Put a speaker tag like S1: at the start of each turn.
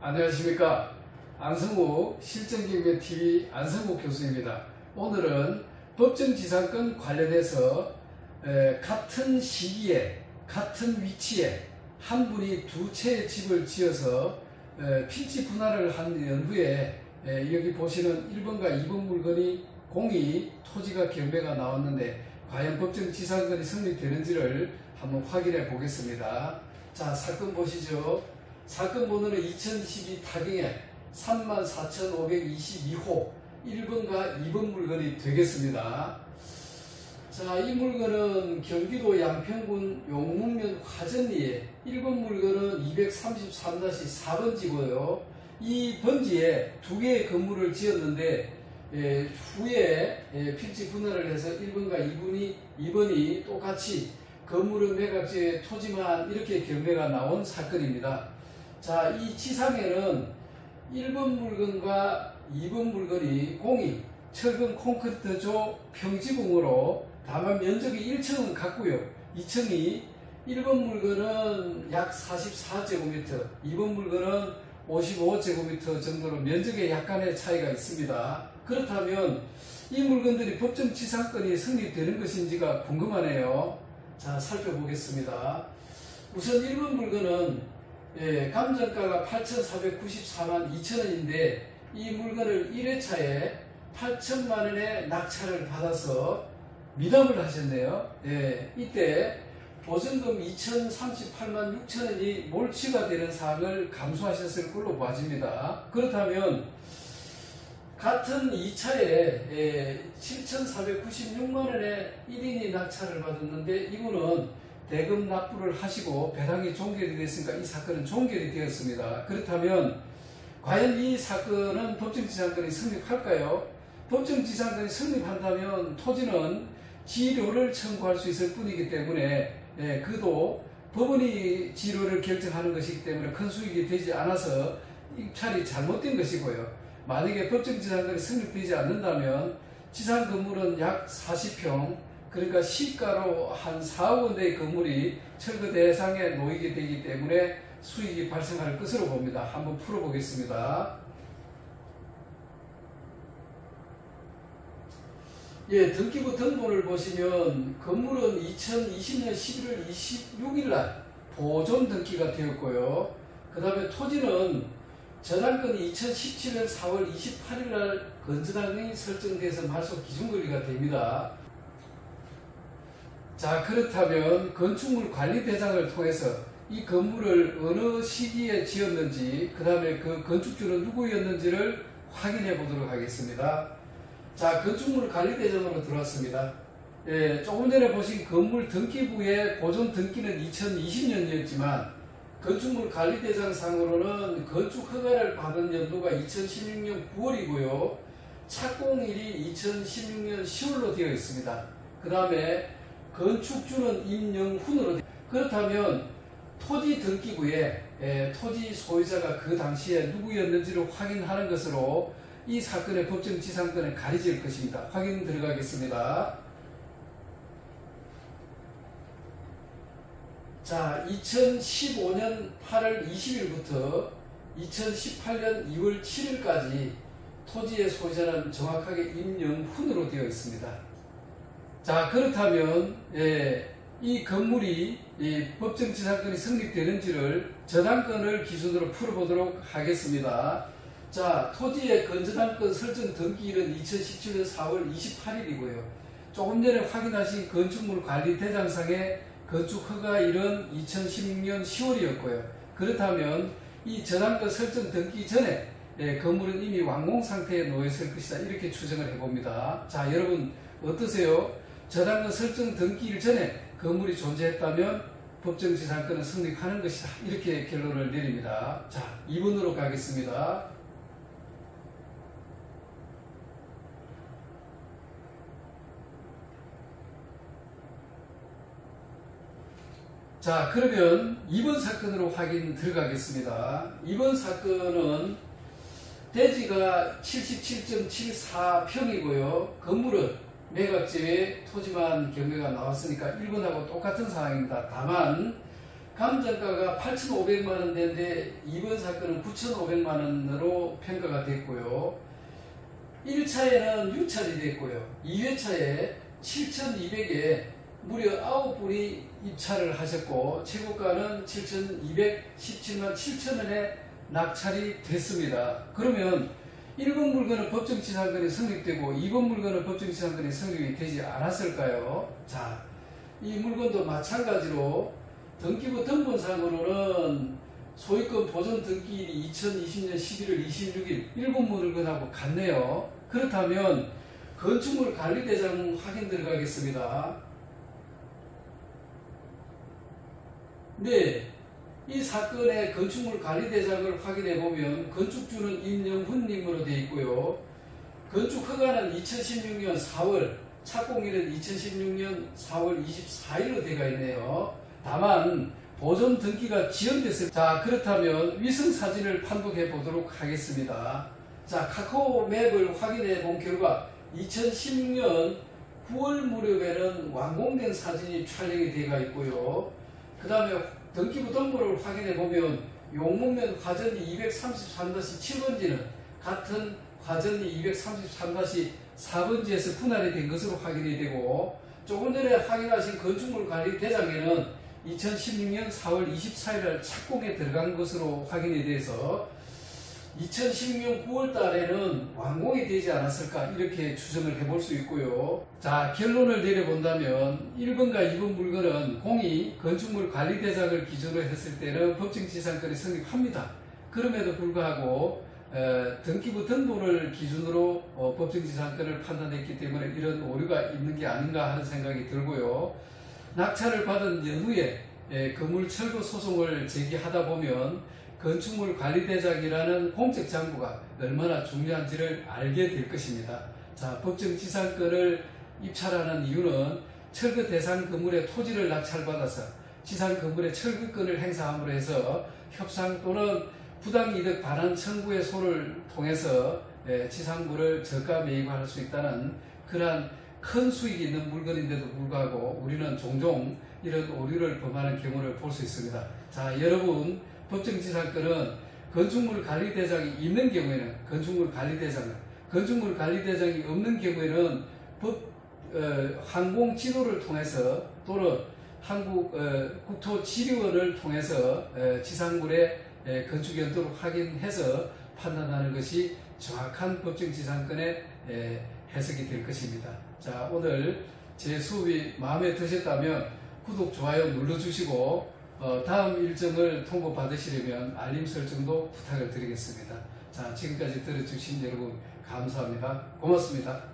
S1: 안녕하십니까. 안성욱 실전경매TV 안성욱 교수입니다. 오늘은 법정지상권 관련해서 같은 시기에 같은 위치에 한 분이 두 채의 집을 지어서 필지 분할을 한 연후에 여기 보시는 1번과 2번 물건이 공이 토지가 경매가 나왔는데 과연 법정지상권이 성립되는지를 한번 확인해 보겠습니다. 자, 사건 보시죠. 사건 번호는 2012 타경에 34,522호 1번과 2번 물건이 되겠습니다. 자, 이 물건은 경기도 양평군 용문면 화전리에 1번 물건은 233-4번지고요. 이 번지에 두 개의 건물을 지었는데 후에 필지 분할을 해서 1번과 2번이 똑같이 건물은 매각지에 토지만 이렇게 경매가 나온 사건입니다. 자, 이 지상에는 1번 물건과 2번 물건이 공이 철근 콘크리트조 평지공으로 다만 면적이 1층은 같고요. 2층이 1번 물건은 약 44제곱미터, 2번 물건은 55제곱미터 정도로 면적에 약간의 차이가 있습니다. 그렇다면 이 물건들이 법정지상권이 성립되는 것인지가 궁금하네요. 자, 살펴보겠습니다. 우선 1번 물건은 감정가가 8,494만 2천원인데 이 물건을 1회차에 8천만원의 낙찰을 받아서 미납을 하셨네요. 이때 보증금 2,038만 6천원이 몰취가 되는 사항을 감수하셨을 걸로 봐집니다. 그렇다면 같은 2차에 7,496만원의 1인이 낙찰을 받았는데 이거는 대금 납부를 하시고 배당이 종결이 됐으니까 이 사건은 종결이 되었습니다. 그렇다면 과연 이 사건은 법정지상권이 성립할까요? 법정지상권이 성립한다면 토지는 지료를 청구할 수 있을 뿐이기 때문에 그도 법원이 지료를 결정하는 것이기 때문에 큰 수익이 되지 않아서 입찰이 잘못된 것이고요. 만약에 법정지상권이 성립되지 않는다면 지상 건물은 약 40평, 그러니까 시가로 한 4억 원대의 건물이 철거 대상에 놓이게 되기 때문에 수익이 발생할 것으로 봅니다. 한번 풀어보겠습니다. 등기부 등본을 보시면 건물은 2020년 11월 26일 날 보존 등기가 되었고요. 그 다음에 토지는 저당권이 2017년 4월 28일 날 건저당이 설정돼서 말소 기준거리가 됩니다. 자, 그렇다면 건축물 관리대장을 통해서 이 건물을 어느 시기에 지었는지, 그 다음에 그 건축주는 누구였는지를 확인해 보도록 하겠습니다. 자, 건축물 관리대장으로 들어왔습니다. 조금 전에 보신 건물 등기부의 보존 등기는 2020년이었지만 건축물 관리대장 상으로는 건축 허가를 받은 연도가 2016년 9월이고요. 착공일이 2016년 10월로 되어 있습니다. 그 다음에 건축주는 임영훈으로 그렇다면 토지 등기부에 토지 소유자가 그 당시에 누구였는지를 확인하는 것으로 이 사건의 법정지상권에 가려질 것입니다. 확인 들어가겠습니다. 자, 2015년 8월 20일부터 2018년 2월 7일까지 토지의 소유자는 정확하게 임영훈으로 되어 있습니다. 자, 그렇다면 이 건물이 법정지상권이 성립되는지를 저당권을 기준으로 풀어보도록 하겠습니다. 자, 토지의 건저당권 설정 등기일은 2017년 4월 28일이고요. 조금 전에 확인하신 건축물 관리 대장상의 건축허가일은 2016년 10월이었고요. 그렇다면 이 저당권 설정 등기 전에 건물은 이미 완공 상태에 놓여 있을 것이다. 이렇게 추정을 해봅니다. 자, 여러분 어떠세요? 저당권 설정 등기일 전에 건물이 존재했다면 법정지상권은 성립하는 것이다. 이렇게 결론을 내립니다. 자, 2번으로 가겠습니다. 자, 그러면 2번 사건으로 확인 들어가겠습니다. 2번 사건은 대지가 77.74평이고요. 건물은 매각지에 토지만 경매가 나왔으니까 1번하고 똑같은 상황입니다. 다만 감정가가 8,500만 원대인데 이번 사건은 9,500만 원으로 평가가 됐고요. 1차에는 유찰이 됐고요. 2회차에 7,200에 무려 9분이 입찰을 하셨고 최고가는 7,217만 7천원에 낙찰이 됐습니다. 그러면 1번 물건은 법정지상권이 성립되고 2번 물건은 법정지상권이 성립이 되지 않았을까요? 자, 이 물건도 마찬가지로 등기부 등본상으로는 소유권 보존 등기일이 2020년 11월 26일 1번 물건하고 같네요. 그렇다면 건축물 관리대장 확인 들어가겠습니다. 네, 이 사건의 건축물 관리대장을 확인해 보면 건축주는 임영훈님으로 되어 있고요. 건축 허가는 2016년 4월, 착공일은 2016년 4월 24일로 되어 있네요. 다만 보존 등기가 지연됐습니다. 자, 그렇다면 위성 사진을 판독해 보도록 하겠습니다. 자, 카카오 맵을 확인해 본 결과 2016년 9월 무렵에는 완공된 사진이 촬영이 되어 있고요. 그 다음에 등기부 등본을 확인해 보면 용목면 화전이 233-7번지는 같은 화전이 233-4번지에서 분할이 된 것으로 확인이 되고, 조금 전에 확인하신 건축물 관리 대장에는 2016년 4월 24일 착공에 들어간 것으로 확인이 돼서 2016년 9월 달에는 완공이 되지 않았을까 이렇게 추정을 해볼 수 있고요. 자, 결론을 내려본다면 1번과 2번 물건은 공이 건축물 관리대장을 기준으로 했을 때는 법정지상권이 성립합니다. 그럼에도 불구하고 등기부 등본을 기준으로 법정지상권을 판단했기 때문에 이런 오류가 있는 게 아닌가 하는 생각이 들고요. 낙찰을 받은 연후에 건물 철거 소송을 제기하다 보면 건축물 관리대장이라는 공적 장부가 얼마나 중요한지를 알게 될 것입니다. 자, 법정지상권을 입찰하는 이유는 철거 대상 건물의 토지를 낙찰받아서 지상 건물의 철거권을 행사함으로 해서 협상 또는 부당이득 반환 청구의 소를 통해서 지상물을 저가 매입할 수 있다는 그러한 큰 수익이 있는 물건인데도 불구하고 우리는 종종 이런 오류를 범하는 경우를 볼 수 있습니다. 자, 여러분, 법정지상권은 건축물 관리대장이 있는 경우에는 건축물 관리대장이 없는 경우에는 항공지도를 통해서 또는 한국 국토지리원을 통해서 지상물의 건축 연도를 확인해서 판단하는 것이 정확한 법정지상권의 해석이 될 것입니다. 자, 오늘 제 수업이 마음에 드셨다면 구독, 좋아요 눌러주시고 다음 일정을 통보받으시려면 알림 설정도 부탁을 드리겠습니다. 자, 지금까지 들어주신 여러분 감사합니다. 고맙습니다.